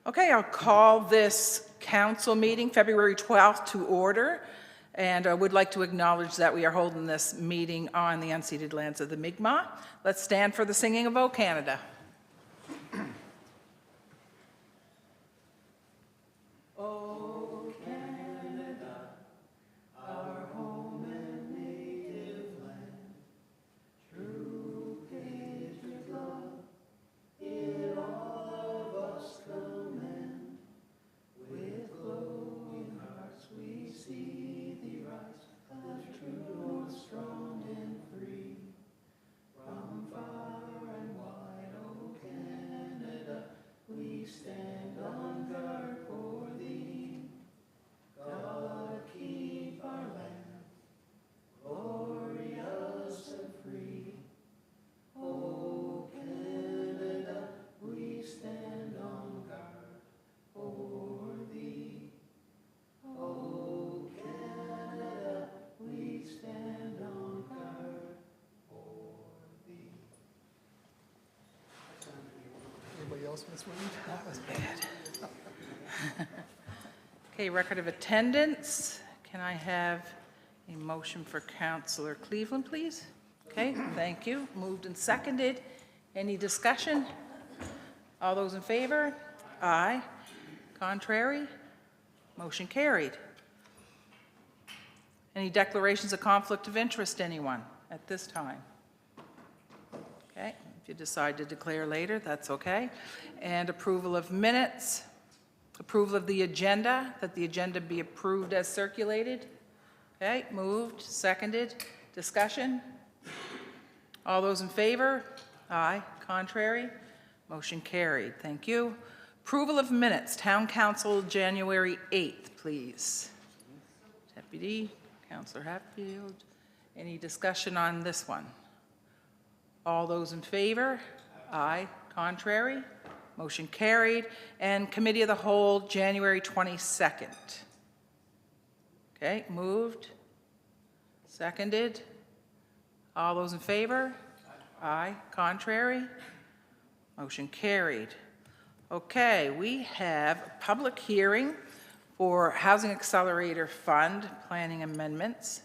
Okay, I'll call this council meeting, February 12th, to order. And I would like to acknowledge that we are holding this meeting on the unceded lands of the Mi'kmaq. Let's stand for the singing of O Canada. That was bad. Okay, record of attendance. Can I have a motion for Councillor Cleveland, please? Okay, thank you. Moved and seconded. Any discussion? All those in favor? Aye. Contrary? Motion carried. Any declarations of conflict of interest, anyone, at this time? Okay. If you decide to declare later, that's okay. And approval of minutes, approval of the agenda, that the agenda be approved as circulated. Okay, moved, seconded, discussion. All those in favor? Aye. Contrary? Motion carried. Thank you. Approval of minutes, Town Council, January 8th, please. Deputy, Councillor Hatfield. Any discussion on this one? All those in favor? Aye. Contrary? Motion carried. And Committee of the Whole, January 22nd. Okay, moved. Seconded. All those in favor? Aye. Contrary? Motion carried. Okay, we have a public hearing for Housing Accelerator Fund planning amendments.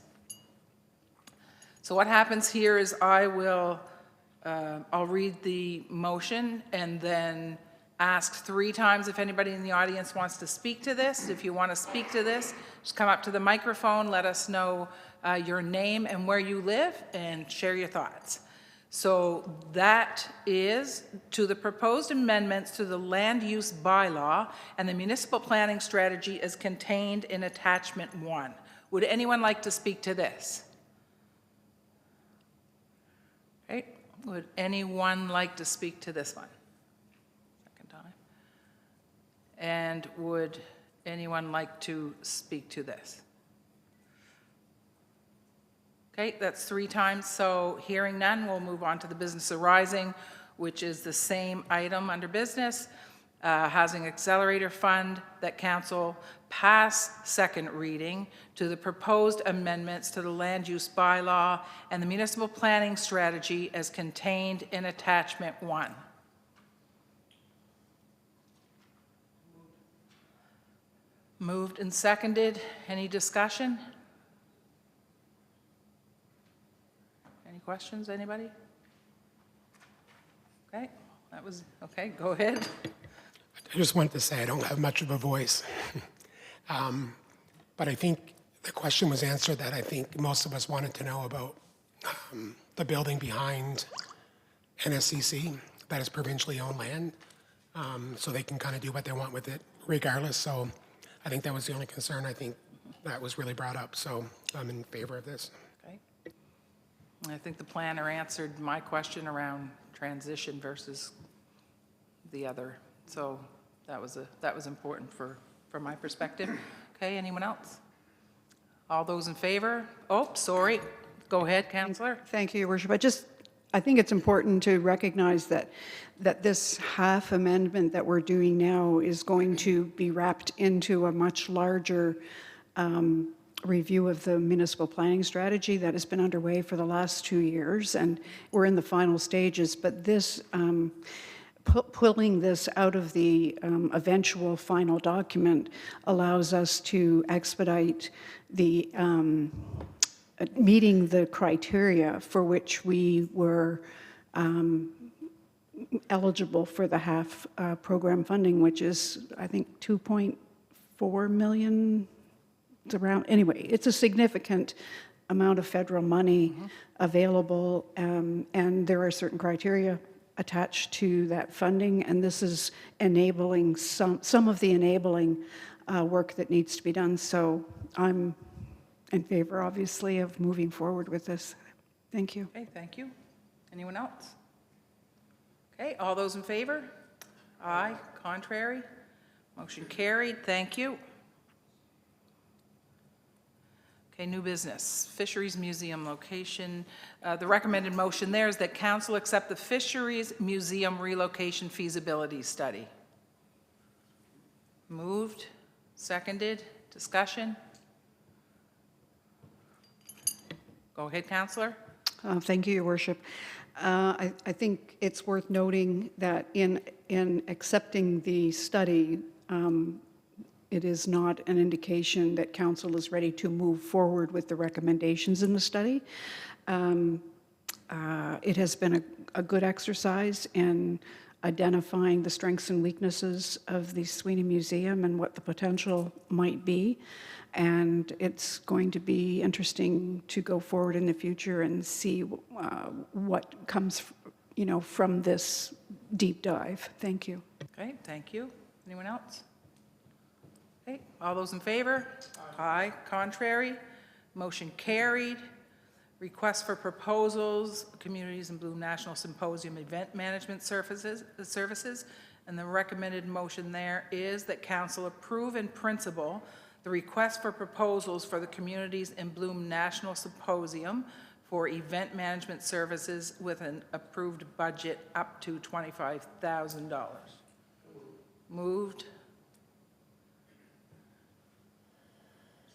So what happens here is I'll read the motion and then ask 3 times if anybody in the audience wants to speak to this. If you want to speak to this, just come up to the microphone, let us know your name and where you live, and share your thoughts. So that is to the proposed amendments to the land use bylaw and the municipal planning strategy as contained in attachment 1. Would anyone like to speak to this? Okay. Would anyone like to speak to this one? Second time. And would anyone like to speak to this? Okay, that's 3 times. So hearing none, we'll move on to the business arising, which is the same item under business. Housing Accelerator Fund, that council pass second reading to the proposed amendments to the land use bylaw and the municipal planning strategy as contained in attachment 1. Moved and seconded. Any discussion? Any questions, anybody? Okay, that was, okay, go ahead. I just wanted to say I don't have much of a voice. But I think the question was answered that I think most of us wanted to know about the building behind NSCC, that is provincially owned land, so they can kind of do what they want with it regardless. So I think that was the only concern I think that was really brought up. So I'm in favor of this. Okay. I think the planner answered my question around transition versus the other. So that was important from my perspective. Okay, anyone else? All those in favor? Oh, sorry. Go ahead, Councillor. Thank you, Your Worship. I think it's important to recognize that this half amendment that we're doing now is going to be wrapped into a much larger review of the municipal planning strategy that has been underway for the last 2 years, and we're in the final stages. But this pulling this out of the eventual final document allows us to expedite the meeting the criteria for which we were eligible for the HAF program funding, which is, I think, 2.4 million. It's around, anyway, it's a significant amount of federal money available, and there are certain criteria attached to that funding, and this is enabling some of the enabling work that needs to be done. So I'm in favor, obviously, of moving forward with this. Thank you. Okay, thank you. Anyone else? Okay, all those in favor? Aye. Contrary? Motion carried. Thank you. Okay, new business, Fisheries Museum location. The recommended motion there is that council accept the Fisheries Museum relocation feasibility study. Moved, seconded, discussion? Go ahead, Councillor. Thank you, Your Worship. I think it's worth noting that in accepting the study, it is not an indication that council is ready to move forward with the recommendations in the study. It has been a good exercise in identifying the strengths and weaknesses of the Sweeney Museum and what the potential might be. And it's going to be interesting to go forward in the future and see what comes, from this deep dive. Thank you. Okay, thank you. Anyone else? Okay, all those in favor? Aye. Contrary? Motion carried. Request for proposals, Communities in Bloom National Symposium Event Management Services. And the recommended motion there is that council approve in principle the request for proposals for the Communities in Bloom National Symposium for event management services with an approved budget up to $25,000. Moved.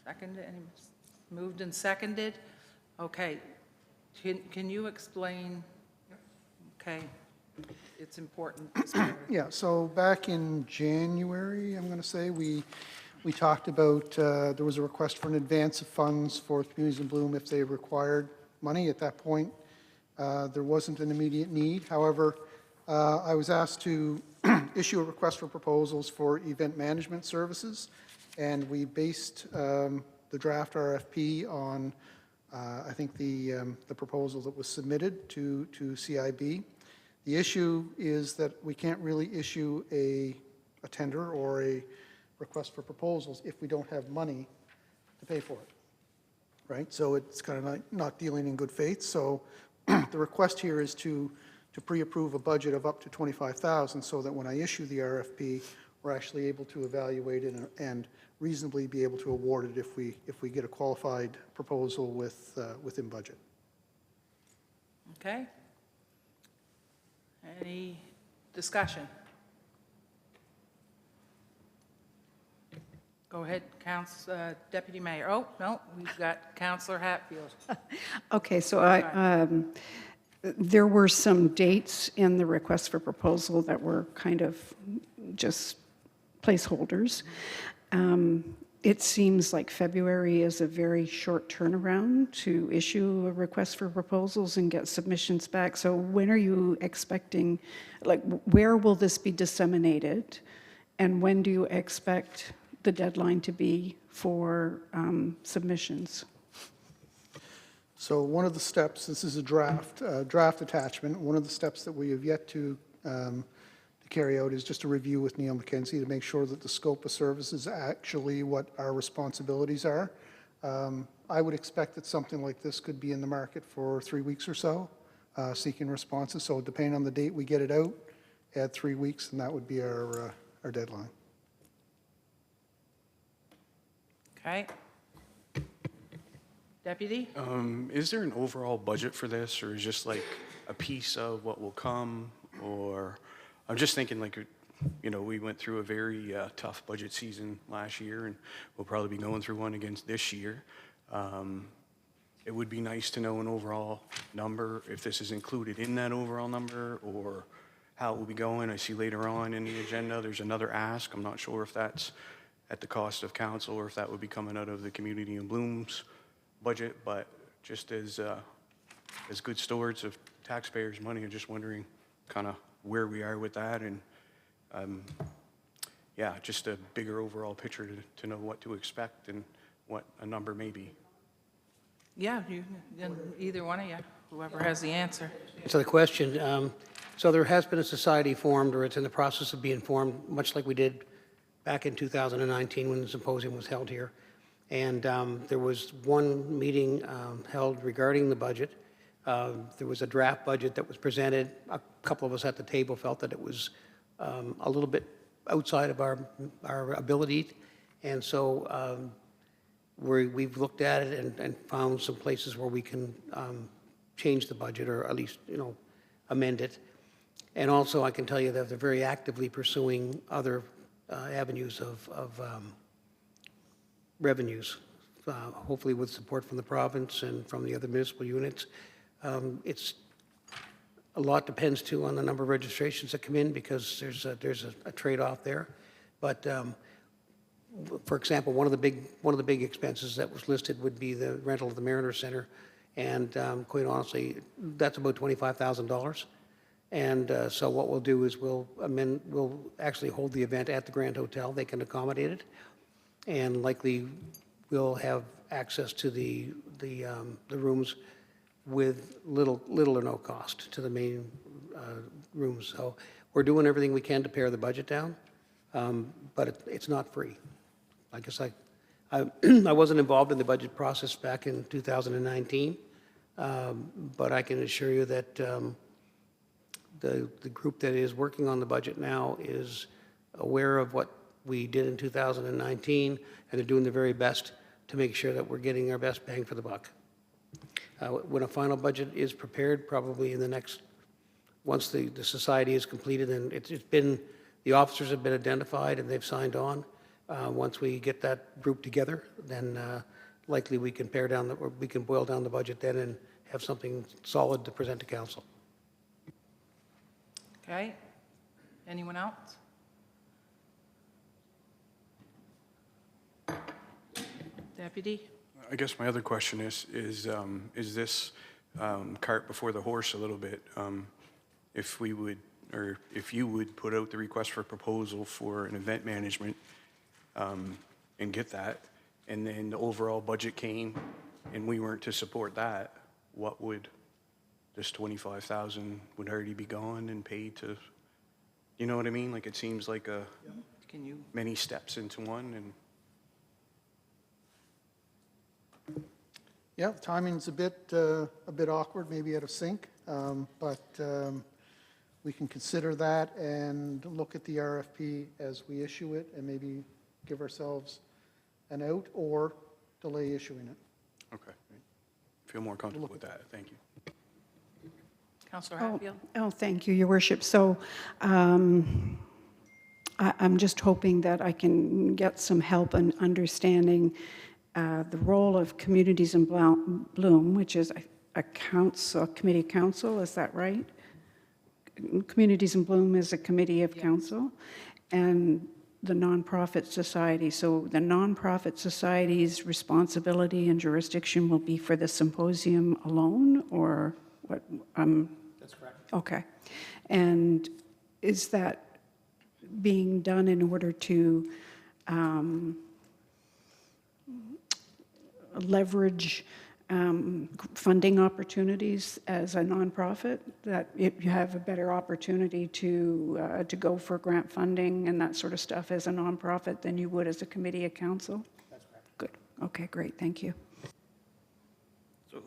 Seconded, moved and seconded. Okay, can you explain? Okay, it's important. Yeah, so back in January, I'm going to say, we talked about, there was a request for an advance of funds for Communities in Bloom if they required money. At that point, there wasn't an immediate need. However, I was asked to issue a request for proposals for event management services, and we based the draft RFP on, I think, the proposal that was submitted to CIB. The issue is that we can't really issue a tender or a request for proposals if we don't have money to pay for it, right? So it's kind of not dealing in good faith. So the request here is to pre-approve a budget of up to $25,000 so that when I issue the RFP, we're actually able to evaluate it and reasonably be able to award it if we get a qualified proposal within budget. Okay. Any discussion? Go ahead, Deputy Mayor. Oh, no, we've got Councillor Hatfield. Okay, so there were some dates in the request for proposal that were kind of just placeholders. It seems like February is a very short turnaround to issue a request for proposals and get submissions back. So when are you expecting, where will this be disseminated? And when do you expect the deadline to be for submissions? So one of the steps, this is a draft attachment. One of the steps that we have yet to carry out is just a review with Neil McKenzie to make sure that the scope of service is actually what our responsibilities are. I would expect that something like this could be in the market for 3 weeks or so, seeking responses. So depending on the date we get it out, add 3 weeks, and that would be our deadline. Okay. Deputy? Is there an overall budget for this, or is just like a piece of what will come? Or I'm just thinking, we went through a very tough budget season last year, and we'll probably be going through one again this year. It would be nice to know an overall number, if this is included in that overall number, or how it will be going. I see later on in the agenda, there's another ask. I'm not sure if that's at the cost of council or if that would be coming out of the Community in Bloom's budget, but just as good stewards of taxpayers' money, I'm just wondering kind of where we are with that, and yeah, just a bigger overall picture to know what to expect and what a number may be. Yeah, either one of you, whoever has the answer. So the question, so there has been a society formed, or it's in the process of being formed, much like we did back in 2019 when the symposium was held here. And there was one meeting held regarding the budget. There was a draft budget that was presented. A couple of us at the table felt that it was a little bit outside of our ability. And so we've looked at it and found some places where we can change the budget, or at least, amend it. And also, I can tell you that they're very actively pursuing other avenues of revenues, hopefully with support from the province and from the other municipal units. It's a lot depends too on the number of registrations that come in, because there's a trade-off there. But for example, one of the big expenses that was listed would be the rental of the Mariner Center, and quite honestly, that's about $25,000. And so what we'll do is we'll actually hold the event at the Grand Hotel. They can accommodate it, and likely we'll have access to the rooms with little or no cost to the main rooms. So we're doing everything we can to pare the budget down, but it's not free. I guess I wasn't involved in the budget process back in 2019, but I can assure you that the group that is working on the budget now is aware of what we did in 2019, and they're doing their very best to make sure that we're getting our best bang for the buck. When a final budget is prepared, probably in the next, once the society is completed, and it's been, the officers have been identified and they've signed on. Once we get that group together, then likely we can we can boil down the budget then and have something solid to present to council. Okay? Anyone else? Deputy? I guess my other question is this cart before the horse a little bit? If we would, or if you would put out the request for proposal for an event management and get that, and then the overall budget came and we weren't to support that, what would, this 25,000 would already be gone and paid to, you know what I mean? Like, it seems like Can you? many steps into one, and Yeah, the timing's a bit awkward, maybe out of sync, but we can consider that and look at the RFP as we issue it, and maybe give ourselves an out or delay issuing it. okay. Feel more comfortable with that, thank you. Councillor Hatfield? Oh, thank you, Your Worship. So I'm just hoping that I can get some help in understanding the role of Communities in Bloom, which is a committee council, is that right? Communities in Bloom is a committee of council, and the nonprofit society. So the nonprofit society's responsibility and jurisdiction will be for the symposium alone, or what? That's correct. Okay. And is that being done in order to leverage funding opportunities as a nonprofit, that you have a better opportunity to go for grant funding and that sort of stuff as a nonprofit than you would as a committee of council? That's correct. Good. Okay, great. Thank you. So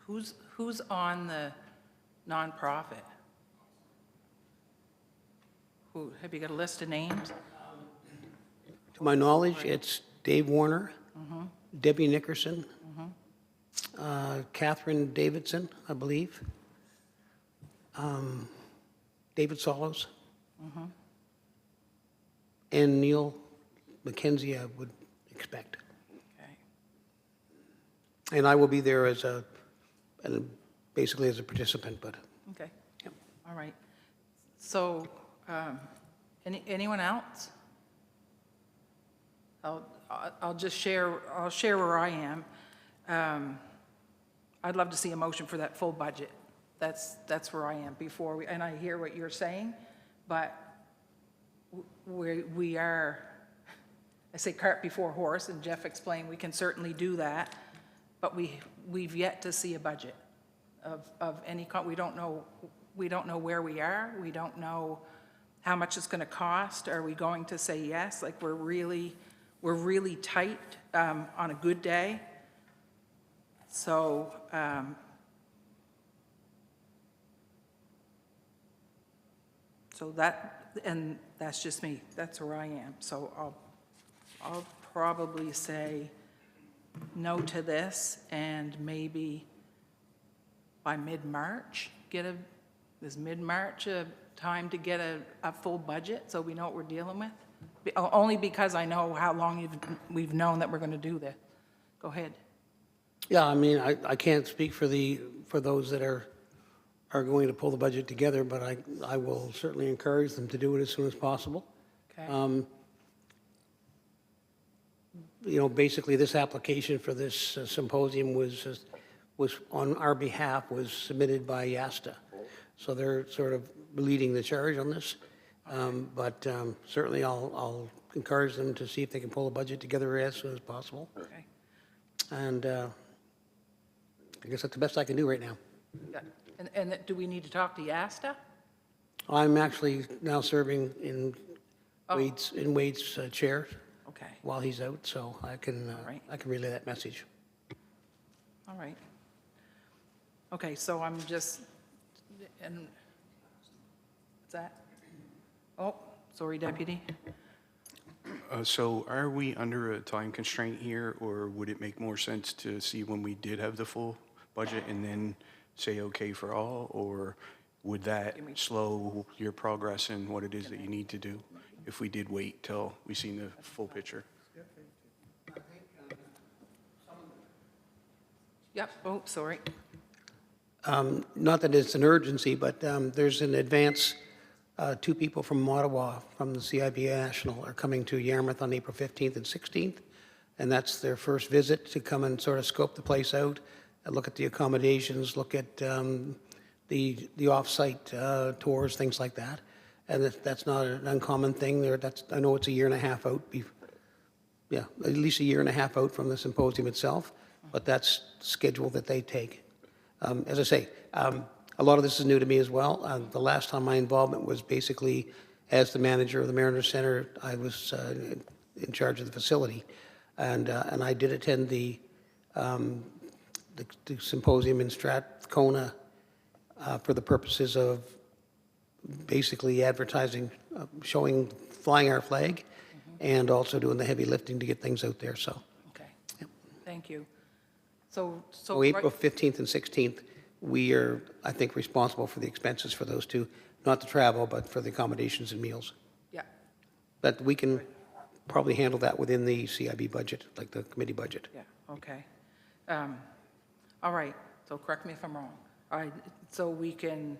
who's on the nonprofit? Have you got a list of names? To my knowledge, it's Dave Warner, Debbie Nickerson, Catherine Davidson, I believe, David Solos, and Neil McKenzie, I would expect. Okay. And I will be there basically as a participant, but Okay. Yep. All right. So, anyone else? I'll just share, I'll share where I am. I'd love to see a motion for that full budget. That's where I am before we, and I hear what you're saying, but we are, I say cart before horse, and Jeff explained we can certainly do that, but we've yet to see a budget of any, we don't know where we are, we don't know how much it's gonna cost, are we going to say yes? Like, we're really tight on a good day. So, so that's just me, that's where I am. So I'll probably say no to this, and maybe by mid-March, is mid-March a time to get a full budget, so we know what we're dealing with? Only because I know how long we've known that we're gonna do this. Go ahead. Yeah, I mean, I can't speak for those that are going to pull the budget together, but I will certainly encourage them to do it as soon as possible. Okay. You know, basically, this application for this symposium was on our behalf, was submitted by YASTA. So they're sort of leading the charge on this. But certainly I'll encourage them to see if they can pull a budget together as soon as possible. Okay. And I guess that's the best I can do right now. Yeah. And do we need to talk to YASTA? I'm actually now serving in Oh. Wade's chair Okay, while he's out, so I can right. relay that message. all right. Okay, so I'm just, and, what's that? Oh, sorry, Deputy. So are we under a time constraint here, or would it make more sense to see when we did have the full budget and then say okay for all? Or would that slow your progress in what it is that you need to do if we did wait till we seen the full picture? Yep, oh, sorry. Not that it's an urgency, but there's an advance. Two people from Ottawa, from the CIBA National, are coming to Yarmouth on April 15th and 16th, and that's their first visit to come and sort of scope the place out, look at the accommodations, look at the off-site tours, things like that. And that's not an uncommon thing. I know it's a year and a half out, at least a year and a half out from the symposium itself, but that's the schedule that they take. As I say, a lot of this is new to me as well. The last time my involvement was basically as the manager of the Mariners Center. I was in charge of the facility, and I did attend the symposium in Strathcona for the purposes of basically advertising, flying our flag, and also doing the heavy lifting to get things out there. So, Okay, thank you. So April 15th and 16th. We are, I think, responsible for the expenses for those two, not the travel, but for the accommodations and meals. Yeah, But we can probably handle that within the CIB budget, like the committee budget. yeah, okay. All right, so correct me if I'm wrong. All right, so we can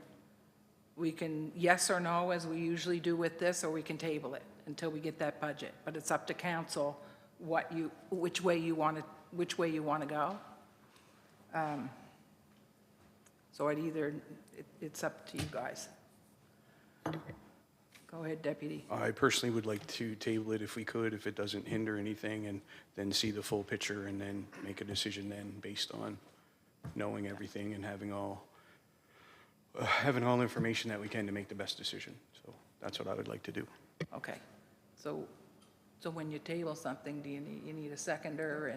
yes or no, as we usually do with this, or we can table it until we get that budget. But it's up to council which way you want to go. So it's up to you guys. Go ahead, Deputy. I personally would like to table it if we could, if it doesn't hinder anything, and then see the full picture and then make a decision then based on knowing everything and having all information that we can to make the best decision. So that's what I would like to do. Okay, so when you table something, do you need a seconder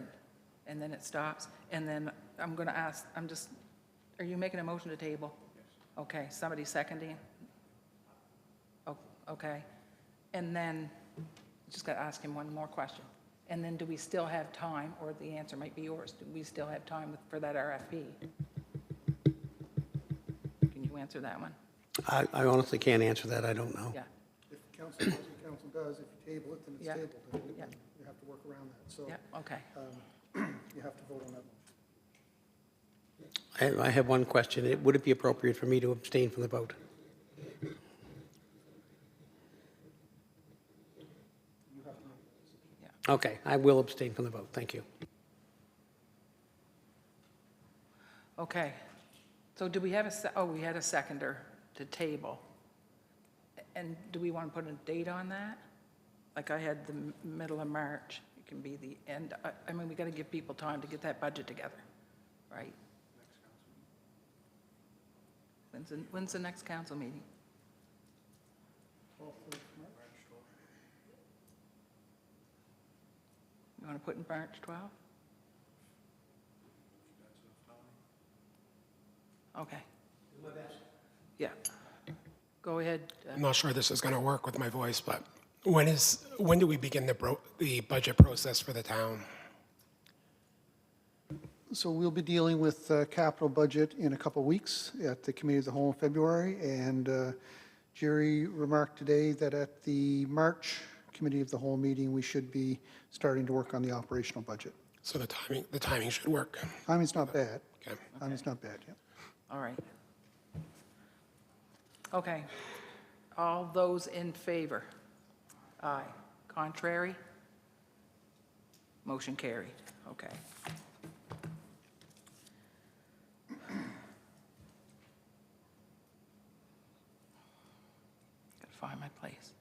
and then it stops? And then I'm going to ask, are you making a motion to table? Yes. Okay, somebody seconding? Oh, okay. And then, just got to ask him one more question. And then do we still have time, or the answer might be yours, do we still have time for that RFP? Can you answer that one? I honestly can't answer that. I don't know. Yeah, If council does what council does, if you table it, then it's Yeah. tabled. and Yeah. You have to work around that. So yeah, okay. you have to vote on that motion. I have one question. Would it be appropriate for me to abstain from the vote? Okay, I will abstain from the vote. Thank you. Okay. So do we have we had a seconder to table. And do we want to put a date on that? Like I had the middle of March. It can be the end. I mean, we got to give people time to get that budget together, right? When's the next council meeting? You want to put in March 12th? Okay. Yeah. Go ahead. I'm not sure this is going to work with my voice, but when do we begin the budget process for the town? So we'll be dealing with capital budget in a couple of weeks at the Committee of the Whole in February. And Jerry remarked today that at the March Committee of the Whole meeting, we should be starting to work on the operational budget. So the timing should work. Timing's not bad. Okay. Timing's not bad, yeah. All right. Okay. All those in favor? Aye. Contrary? Motion carried. Okay. Gotta find my place.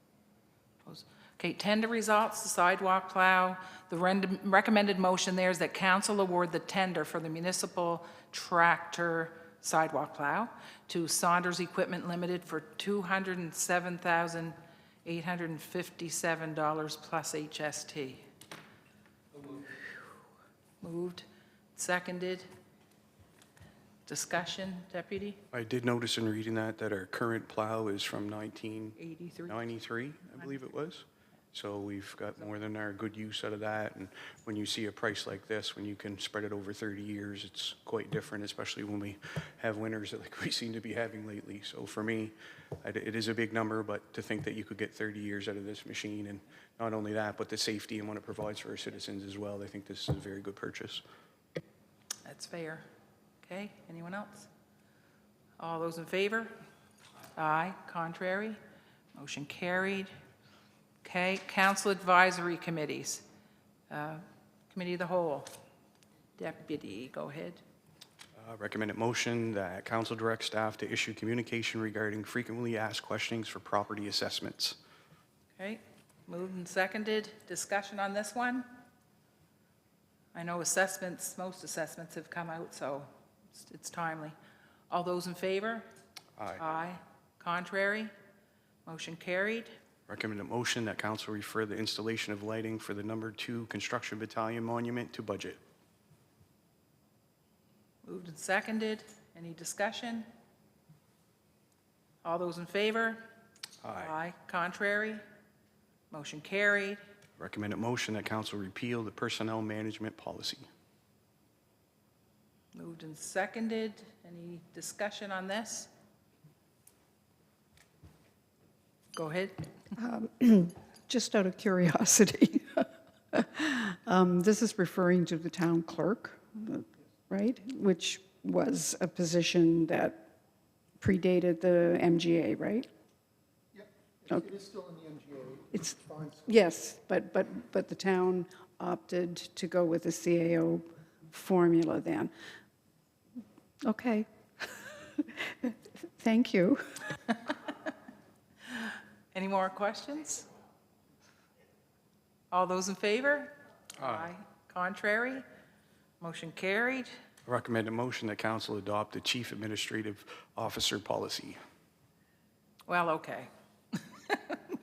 Okay, tender results, the sidewalk plow. The recommended motion there is that council award the tender for the municipal tractor sidewalk plow to Saunders Equipment Limited for $207,857 plus HST. Moved, seconded. Discussion, Deputy? I did notice in reading that our current plow is from 1993, I believe it was. So we've got more than our good use out of that. And when you see a price like this, when you can spread it over 30 years, it's quite different, especially when we have winters like we seem to be having lately. So for me, it is a big number, but to think that you could get 30 years out of this machine, and not only that, but the safety and what it provides for our citizens as well, I think this is a very good purchase. That's fair. Okay, anyone else? All those in favor? Aye. Contrary? Motion carried. Okay, council advisory committees. Committee of the Whole. Deputy, go ahead. Recommended motion that council direct staff to issue communication regarding frequently asked questions for property assessments. Okay, moved and seconded. Discussion on this one? I know assessments, most assessments have come out, so it's timely. All those in favor? Aye. Aye. Contrary? Motion carried. Recommended motion that council refer the installation of lighting for the number 2 Construction Battalion Monument to budget. Moved and seconded. Any discussion? All those in favor? Aye. Contrary? Motion carried. Recommended motion that council repeal the personnel management policy. Moved and seconded. Any discussion on this? Go ahead. Just out of curiosity, this is referring to the town clerk, right? Which was a position that predated the MGA, right? Yep, it is still in the MGA. It's, Fine. yes, but the town opted to go with the CAO formula then. Okay. Thank you. Any more questions? All those in favor? Aye. Contrary? Motion carried. Recommended motion that council adopt the chief administrative officer policy. Well, okay.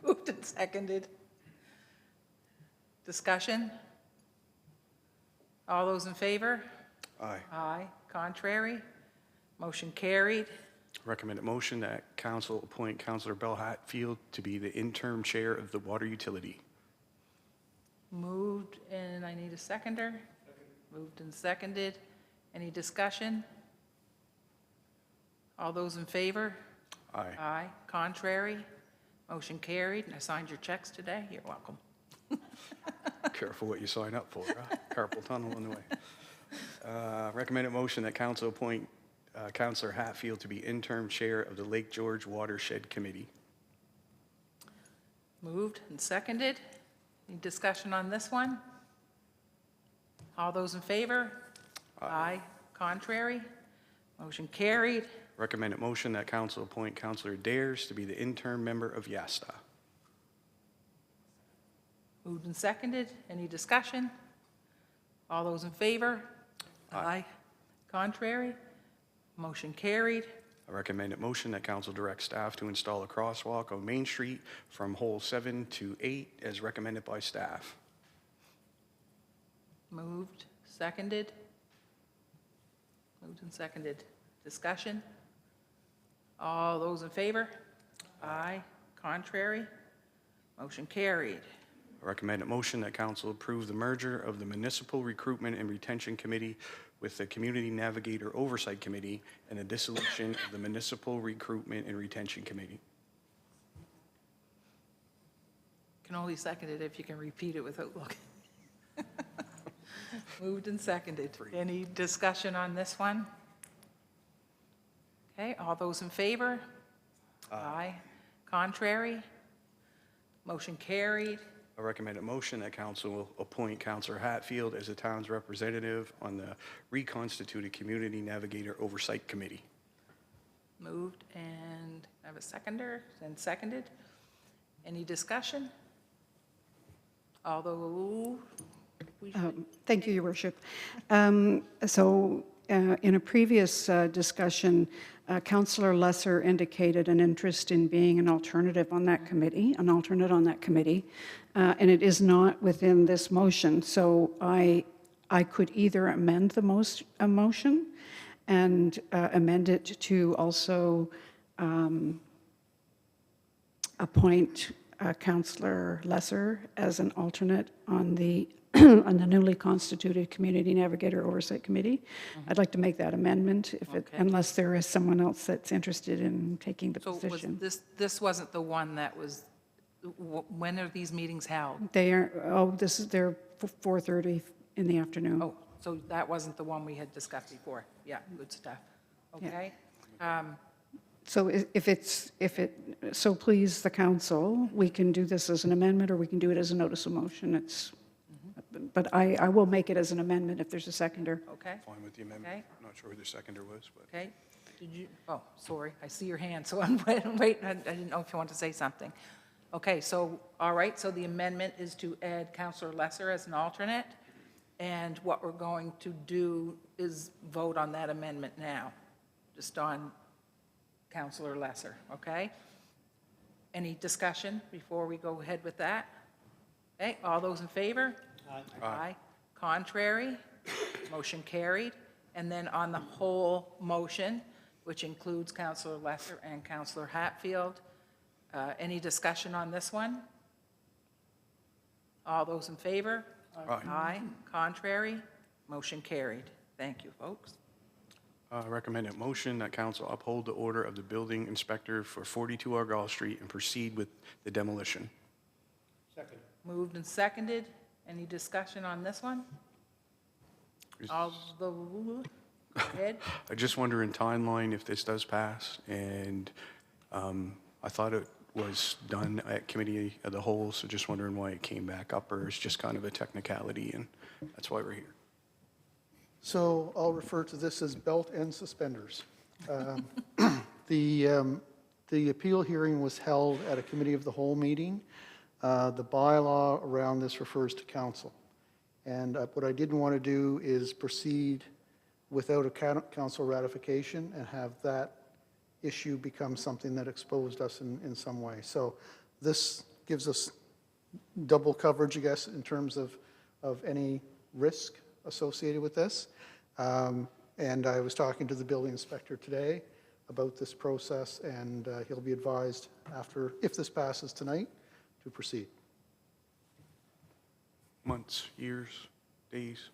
Moved and seconded. Discussion? All those in favor? Aye. Aye. Contrary? Motion carried. Recommended motion that council appoint Councillor Bell Hatfield to be the interim chair of the water utility. Moved, and I need a seconder. Moved and seconded. Any discussion? All those in favor? Aye. Aye. Contrary? Motion carried. And I signed your checks today. You're welcome. Careful what you sign up for, huh? Carpal tunnel in the way. Recommended motion that council appoint Councillor Hatfield to be interim chair of the Lake George Watershed Committee. Moved and seconded. Any discussion on this one? All those in favor? Aye. Contrary? Motion carried. Recommended motion that council appoint Councillor Dares to be the interim member of YASTA. Moved and seconded. Any discussion? All those in favor? Aye. Contrary? Motion carried. A recommended motion that council direct staff to install a crosswalk on Main Street from hole 7 to 8 as recommended by staff. Moved, seconded. Moved and seconded. Discussion? All those in favor? Aye. Contrary? Motion carried. A recommended motion that council approve the merger of the Municipal Recruitment and Retention Committee with the Community Navigator Oversight Committee and the dissolution of the Municipal Recruitment and Retention Committee. Can only second it if you can repeat it without looking. Moved and seconded. Any discussion on this one? Okay, all those in favor? Aye. Contrary? Motion carried. A recommended motion that council will appoint Councillor Hatfield as the town's representative on the reconstituted Community Navigator Oversight Committee. Moved and I have a seconder and seconded. Any discussion? Although, Thank you, Your Worship. In a previous discussion, Councillor Lesser indicated an interest in being an alternate on that committee, and it is not within this motion. So I could either amend the motion and amend it to also appoint Councillor Lesser as an alternate on the on the newly constituted Community Navigator Oversight Committee. I'd like to make that amendment, unless there is someone else that's interested in taking the so was position. this wasn't the one that was, when are these meetings held? They're 4:30 in the afternoon. Oh, so that wasn't the one we had discussed before. Yeah, good stuff. Okay. So if it so please the council, we can do this as an amendment or we can do it as a notice of motion. But I will make it as an amendment if there's a seconder. Okay, Fine with the amendment. Okay. I'm not sure who the seconder was, but. okay. Did you, oh, sorry, I see your hand, so I'm waiting, I didn't know if you wanted to say something. Okay, so, all right, so the amendment is to add Councillor Lesser as an alternate, and what we're going to do is vote on that amendment now, just on Councillor Lesser, okay? Any discussion before we go ahead with that? Okay, all those in favor? Aye. Contrary? Motion carried. And then on the whole motion, which includes Councillor Lesser and Councillor Hatfield, any discussion on this one? All those in favor? Aye. Aye. Contrary? Motion carried. Thank you, folks. Recommended motion that council uphold the order of the building inspector for 42 Argyle Street and proceed with the demolition. Second. Moved and seconded. Any discussion on this one? All the, go ahead. I just wonder in timeline if this does pass, and I thought it was done at committee of the whole, so just wondering why it came back up, or it's just kind of a technicality, and that's why we're here. So I'll refer to this as belt and suspenders. The appeal hearing was held at a committee of the whole meeting. The bylaw around this refers to council. And what I didn't want to do is proceed without a council ratification and have that issue become something that exposed us in some way. So this gives us double coverage, I guess, in terms of any risk associated with this. And I was talking to the building inspector today about this process, and he'll be advised after, if this passes tonight, to proceed. Months, years, days?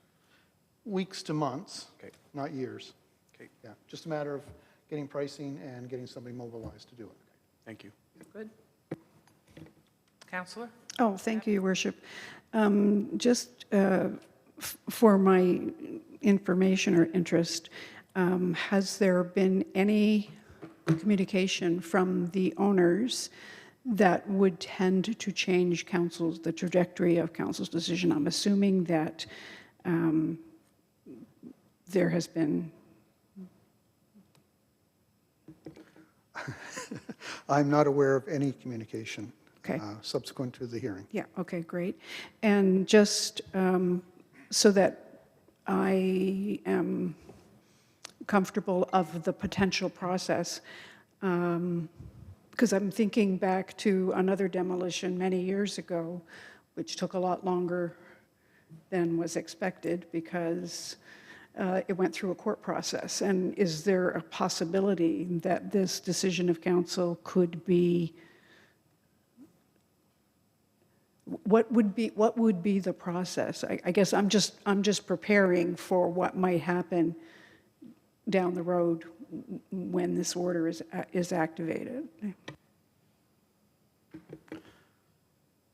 Weeks to months, Okay. not years. Okay, Yeah, just a matter of getting pricing and getting somebody mobilized to do it. thank you. Good. Councillor? Oh, thank you, Your Worship. Just for my information or interest, has there been any communication from the owners that would tend to change the trajectory of council's decision. I'm assuming that there has been. I'm not aware of any communication Okay. subsequent to the hearing. Yeah, okay, great. And just so that I am comfortable of the potential process, because I'm thinking back to another demolition many years ago, which took a lot longer than was expected because it went through a court process. And is there a possibility that this decision of council could be, what would be the process? I guess I'm just preparing for what might happen down the road when this order is activated.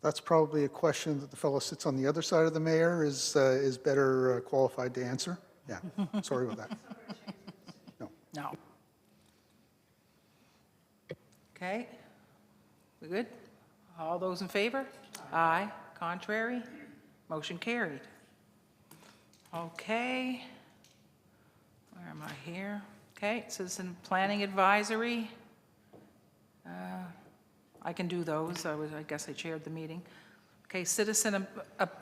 That's probably a question that the fellow sits on the other side of the mayor is better qualified to answer. Yeah, sorry about that. No. No. Okay, we good? All those in favor? Aye. Contrary? Motion carried. Okay. Where am I here? Okay, Citizen Planning Advisory. I can do those. I guess I chaired the meeting. Okay, Citizen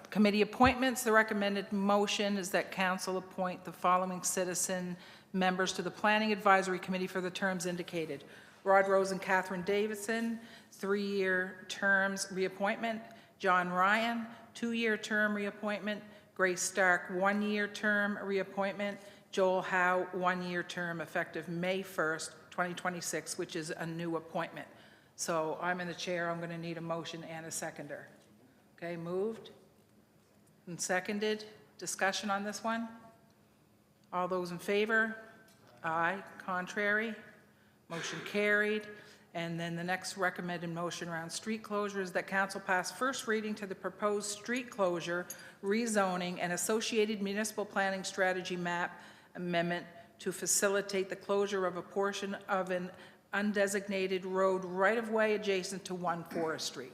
Committee appointments. The recommended motion is that council appoint the following citizen members to the Planning Advisory Committee for the terms indicated. Rod Rose and Catherine Davidson, 3-year terms reappointment. John Ryan, 2-year term reappointment. Grace Stark, 1-year term reappointment. Joel Howe, 1-year term effective May 1st, 2026, which is a new appointment. So I'm in the chair. I'm going to need a motion and a seconder. Okay, moved and seconded. Discussion on this one? All those in favor? Aye. Contrary? Motion carried. And then the next recommended motion around street closure is that council pass first reading to the proposed street closure, rezoning, and associated municipal planning strategy map amendment to facilitate the closure of a portion of an undesignated road right-of-way adjacent to 1 Forest Street.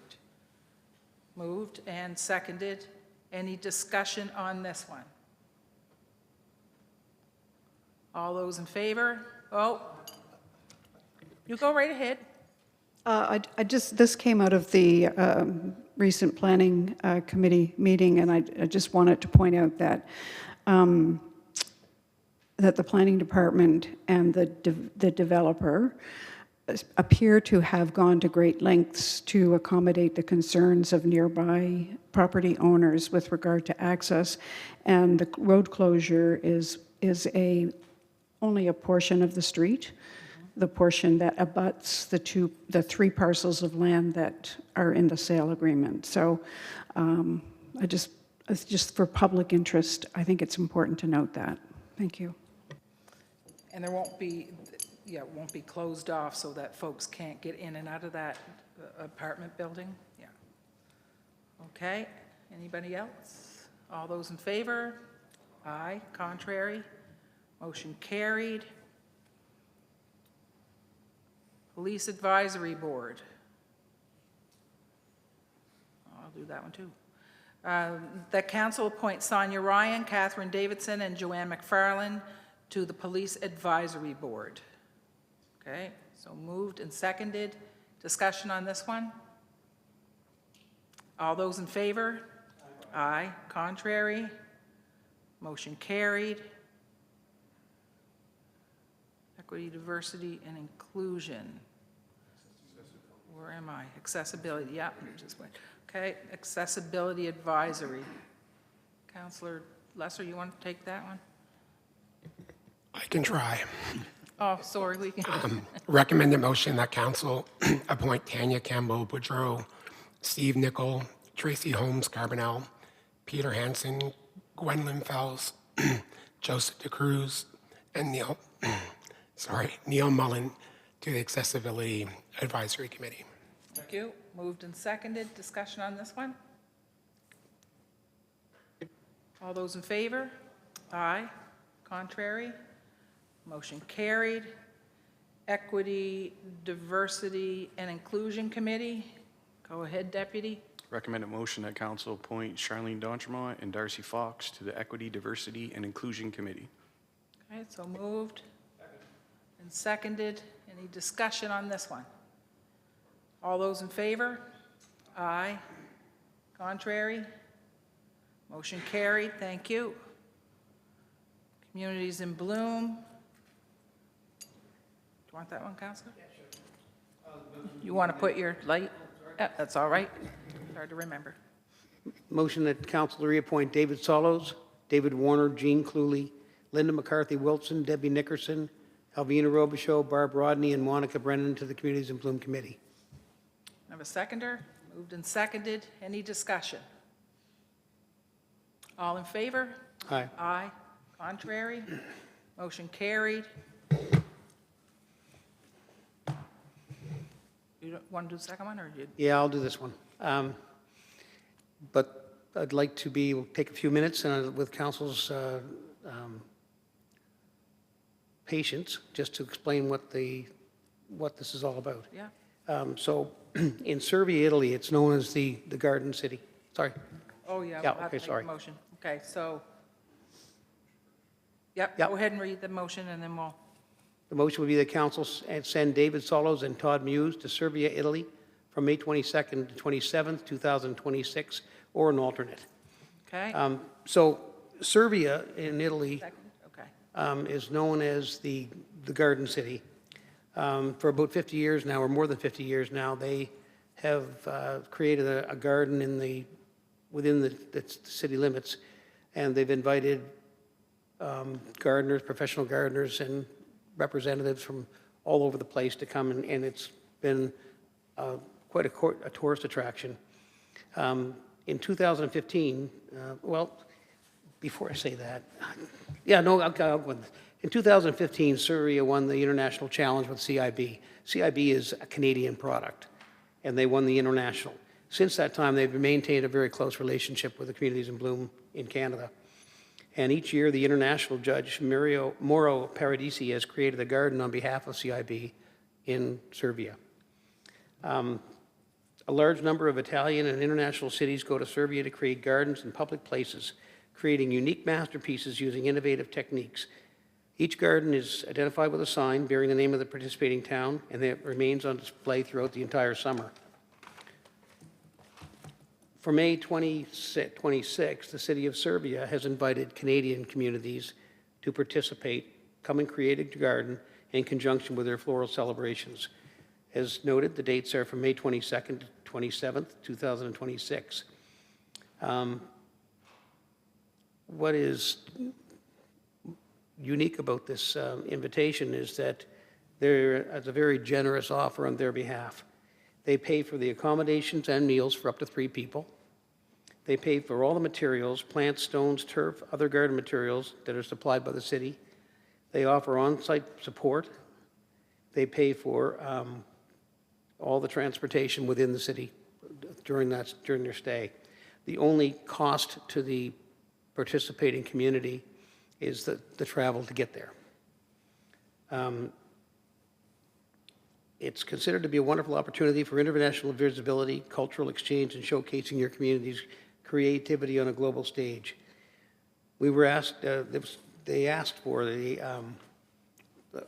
Moved and seconded. Any discussion on this one? All those in favor? Oh, you go right ahead. This came out of the recent planning committee meeting, and I just wanted to point out that that the planning department and the developer appear to have gone to great lengths to accommodate the concerns of nearby property owners with regard to access, and the road closure is only a portion of the street, the portion that abuts the 3 parcels of land that are in the sale agreement. So it's just for public interest, I think it's important to note that. Thank you. And there won't be, it won't be closed off so that folks can't get in and out of that apartment building? Yeah. Okay, anybody else? All those in favor? Aye. Contrary? Motion carried. Police Advisory Board. I'll do that one too. That council appoint Sonia Ryan, Catherine Davidson, and Joanne McFarland to the Police Advisory Board. Okay, so moved and seconded. Discussion on this one? All those in favor? Aye. Contrary? Motion carried. Equity, diversity, and inclusion. Where am I? Accessibility, yeah, just went. Okay, Accessibility Advisory. Councillor Lesser, you want to take that one? I can try. Oh, sorry, we can. Recommend a motion that council appoint Tanya Campbell Boudreau, Steve Nickel, Tracy Holmes Carbonell, Peter Hansen, Gwendolyn Fells, Joseph DeCruz, and Neil Mullen to the Accessibility Advisory Committee. Thank you. Moved and seconded. Discussion on this one? All those in favor? Aye. Contrary? Motion carried. Equity, Diversity, and Inclusion Committee. Go ahead, Deputy. Recommend a motion that council appoint Charlene D'Entremont and Darcy Fox to the Equity, Diversity, and Inclusion Committee. Okay, so moved and seconded. Any discussion on this one? All those in favor? Aye. Contrary? Motion carried. Thank you. Communities in Bloom. Do you want that one, Counselor? Yeah, sure. You want to put your light? Yeah, that's all right. Hard to remember. Motion that council reappoint David Solos, David Warner, Jean Cluley, Linda McCarthy Wilson, Debbie Nickerson, Alvina Robichaud, Barb Rodney, and Monica Brennan to the Communities in Bloom Committee. I have a seconder. Moved and seconded. Any discussion? All in favor? Aye. Aye. Contrary? Motion carried. You don't want to do the second one, or you? Yeah, I'll do this one. But I'd like to take a few minutes with council's patience, just to explain what this is all about. Yeah. So in Servia, Italy, it's known as the Garden City. Sorry. Oh, yeah. Yeah, we'll have to okay, make a sorry. motion. Okay, so, yep, Yep. go ahead and read the motion, and then we'll, The motion would be that council send David Solos and Todd Muse to Servia, Italy from May 22nd to 27th, 2026, or an alternate. okay? So Servia in Italy Second, okay. is known as the Garden City. For about 50 years now, or more than 50 years now, they have created a garden within the city limits, and they've invited gardeners, professional gardeners, and representatives from all over the place to come, and it's been quite a tourist attraction. In 2015, well, before I say that, yeah, no, I'll go with this. In 2015, Surrey won the international challenge with CIB. CIB is a Canadian product, and they won the international. Since that time, they've maintained a very close relationship with the Communities in Bloom in Canada. And each year, the international judge, Mauro Paradisi, has created a garden on behalf of CIB in Serbia. A large number of Italian and international cities go to Serbia to create gardens in public places, creating unique masterpieces using innovative techniques. Each garden is identified with a sign bearing the name of the participating town, and it remains on display throughout the entire summer. For May 26, the City of Serbia has invited Canadian communities to participate, come and create a garden in conjunction with their floral celebrations. As noted, the dates are from May 22nd to 27th, 2026. What is unique about this invitation is that there is a very generous offer on their behalf. They pay for the accommodations and meals for up to 3 people. They pay for all the materials, plants, stones, turf, other garden materials that are supplied by the city. They offer on-site support. They pay for all the transportation within the city during their stay. The only cost to the participating community is the travel to get there. It's considered to be a wonderful opportunity for international visibility, cultural exchange, and showcasing your community's creativity on a global stage. We were asked, they asked for a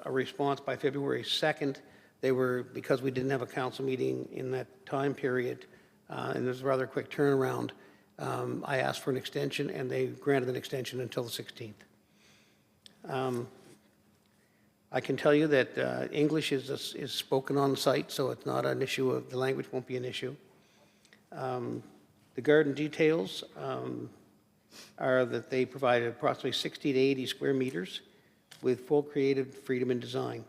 response by February 2nd. Because we didn't have a council meeting in that time period, and there's a rather quick turnaround, I asked for an extension, and they granted an extension until the 16th. I can tell you that English is spoken on site, so it's not an issue the language won't be an issue. The garden details are that they provide approximately 60 to 80 square meters with full creative freedom in design.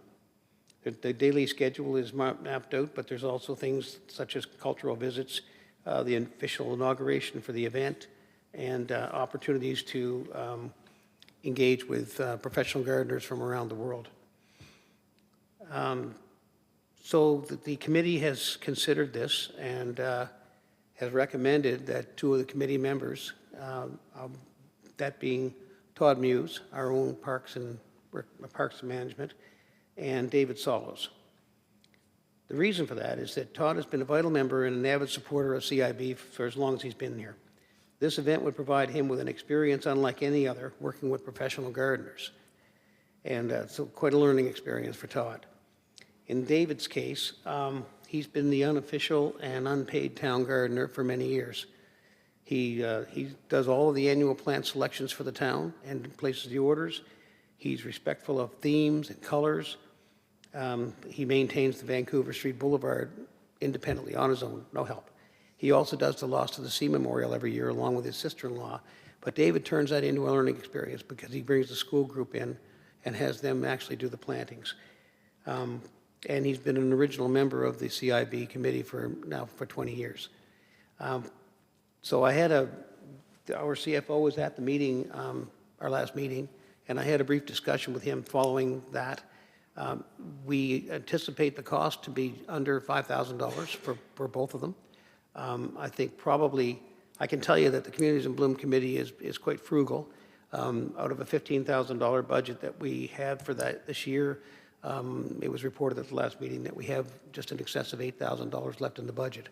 The daily schedule is mapped out, but there's also things such as cultural visits, the official inauguration for the event, and opportunities to engage with professional gardeners from around the world. So the committee has considered this and has recommended that 2 of the committee members, that being Todd Muse, our own Parks and Management, and David Solos. The reason for that is that Todd has been a vital member and an avid supporter of CIB for as long as he's been here. This event would provide him with an experience unlike any other, working with professional gardeners. And so quite a learning experience for Todd. In David's case, he's been the unofficial and unpaid town gardener for many years. He does all of the annual plant selections for the town and places the orders. He's respectful of themes and colors. He maintains the Vancouver Street Boulevard independently, on his own, no help. He also does the Lost to the Sea Memorial every year along with his sister-in-law. But David turns that into a learning experience because he brings the school group in and has them actually do the plantings. And he's been an original member of the CIB committee for 20 years. So I had our CFO was at the meeting, our last meeting, and I had a brief discussion with him following that. We anticipate the cost to be under $5,000 for both of them. I think probably, I can tell you that the Communities in Bloom Committee is quite frugal. Out of a $15,000 budget that we had for that this year, it was reported at the last meeting that we have just in excess of $8,000 left in the budget.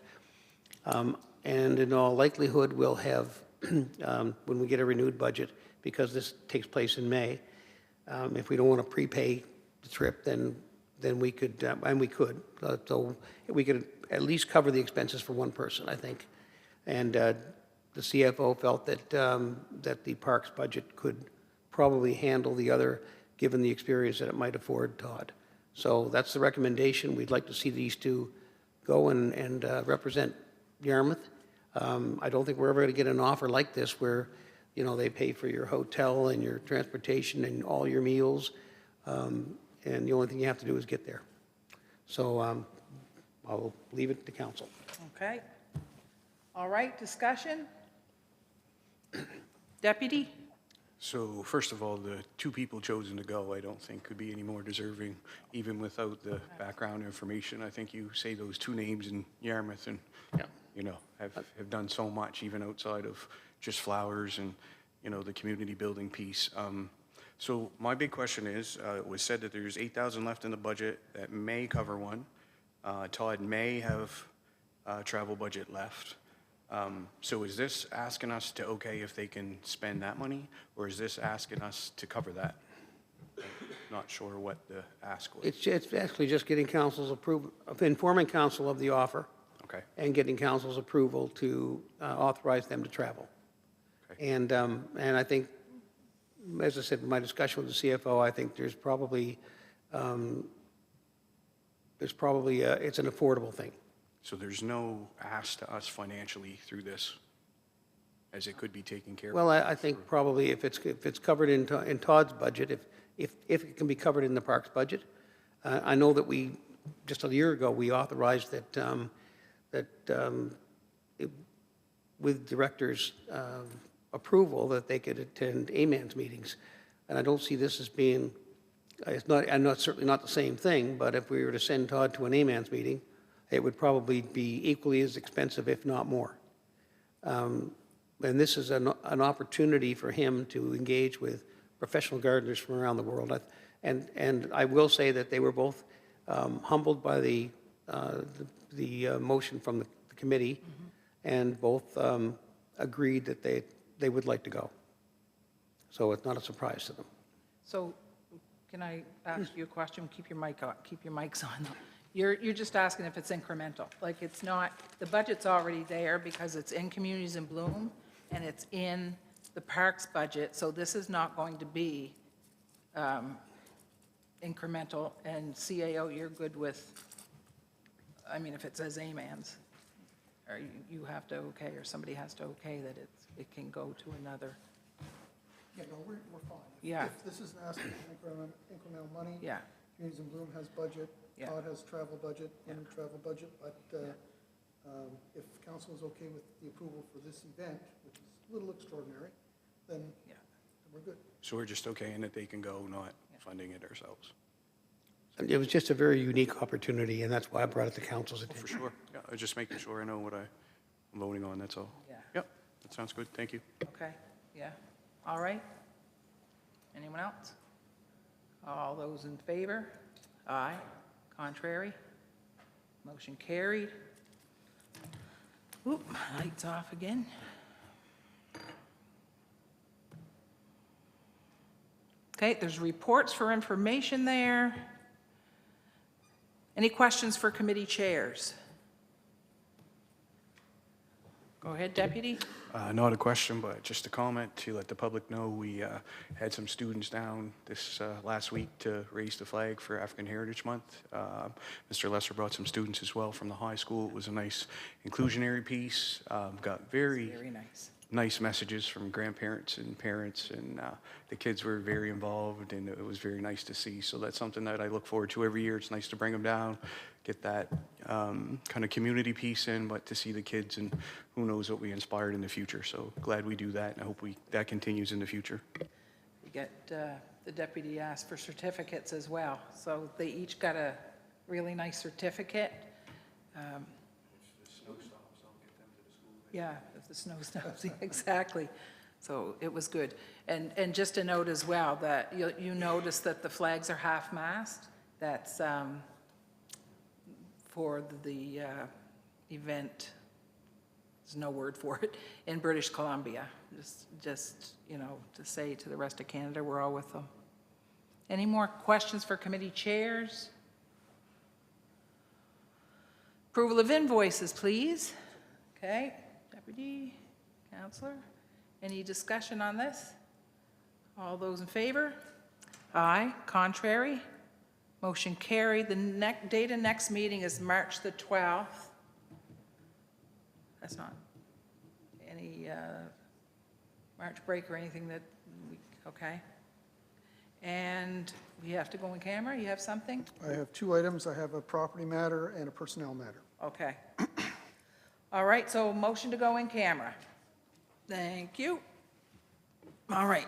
And in all likelihood, we'll have, when we get a renewed budget, because this takes place in May, if we don't want to prepay the trip, then we could, and we could. So we could at least cover the expenses for one person, I think. And the CFO felt that, that the parks budget could probably handle the other, given the experience that it might afford Todd. So that's the recommendation. We'd like to see these two go and represent Yarmouth. I don't think we're ever going to get an offer like this where, you know, they pay for your hotel and your transportation and all your meals, and the only thing you have to do is get there. So I'll leave it to council. Okay. All right, discussion? Deputy? So first of all, the two people chosen to go, I don't think could be any more deserving, even without the background information. I think you say those two names in Yarmouth and, you know, have done so much, even outside of just flowers and, you know, the community building piece. So my big question is, it was said that there's 8,000 left in the budget that may cover one. Todd may have travel budget left. So is this asking us to okay if they can spend that money, or is this asking us to cover that? Not sure what the ask was. It's actually just getting council's approval, informing council of the offer. Okay. And getting council's approval to authorize them to travel. Okay. And I think, as I said in my discussion with the CFO, I think there's probably it's an affordable thing. So there's no ask to us financially through this, as it could be taken care of? Well, I think probably if it's covered in Todd's budget, if it can be covered in the parks budget. I know that we, just a year ago, we authorized that, with directors' approval, that they could attend AMAN's meetings. And I don't see this as being, certainly not the same thing, but if we were to send Todd to an AMAN's meeting, it would probably be equally as expensive, if not more. And this is an opportunity for him to engage with professional gardeners from around the world. And I will say that they were both humbled by the motion from the committee, and both agreed that they would like to go. So it's not a surprise to them. So can I ask you a question? Keep your mic on, keep your mics on. You're just asking if it's incremental. Like, it's not, the budget's already there because it's in Communities in Bloom and it's in the parks budget, so this is not going to be incremental. And CAO, you're good with, I mean, if it says AMAN's, or you have to okay, or somebody has to okay that it can go to another. Yeah, no, we're fine. Yeah. If this is asking for incremental money. Yeah. Communities in Bloom has budget. Yeah. Todd has travel budget, limited travel budget, but if council is okay with the approval for this event, which is a little extraordinary, then Yeah. we're good. So we're just okaying that they can go, not funding it ourselves? And it was just a very unique opportunity, and that's why I brought it to council's For attention. sure. Yeah, I was just making sure I know what I'm voting on, that's all. Yeah. Yep, that sounds good, thank you. Okay, yeah. All right. Anyone else? All those in favor? Aye. Contrary? Motion carried. Oop, lights off again. Okay, there's reports for information there. Any questions for committee chairs? Go ahead, Deputy. Not a question, but just a comment to let the public know, we had some students down this last week to raise the flag for African Heritage Month. Mr. Lesser brought some students as well from the high school. It was a nice inclusionary piece. Got Very nice. nice messages from grandparents and parents, and the kids were very involved, and it was very nice to see. So that's something that I look forward to every year. It's nice to bring them down, get that kind of community piece in, but to see the kids and who knows what we inspired in the future. So glad we do that, and I hope that continues in the future. We get, the deputy asked for certificates as well, so they each got a really nice certificate. Yeah, if the snow stops, exactly. So it was good. And just a note as well, that you notice that the flags are half-mast. That's for the event, there's no word for it, in British Columbia. Just, you know, to say to the rest of Canada, we're all with them. Any more questions for committee chairs? Approval of invoices, please. Okay. Deputy, Counselor, any discussion on this? All those in favor? Aye. Contrary? Motion carried. The date of next meeting is March the 12th. That's not any March break or anything that we, okay. And we have to go in camera? You have something? I have two items. I have a property matter and a personnel matter. Okay. All right, so motion to go in camera. Thank you. All right.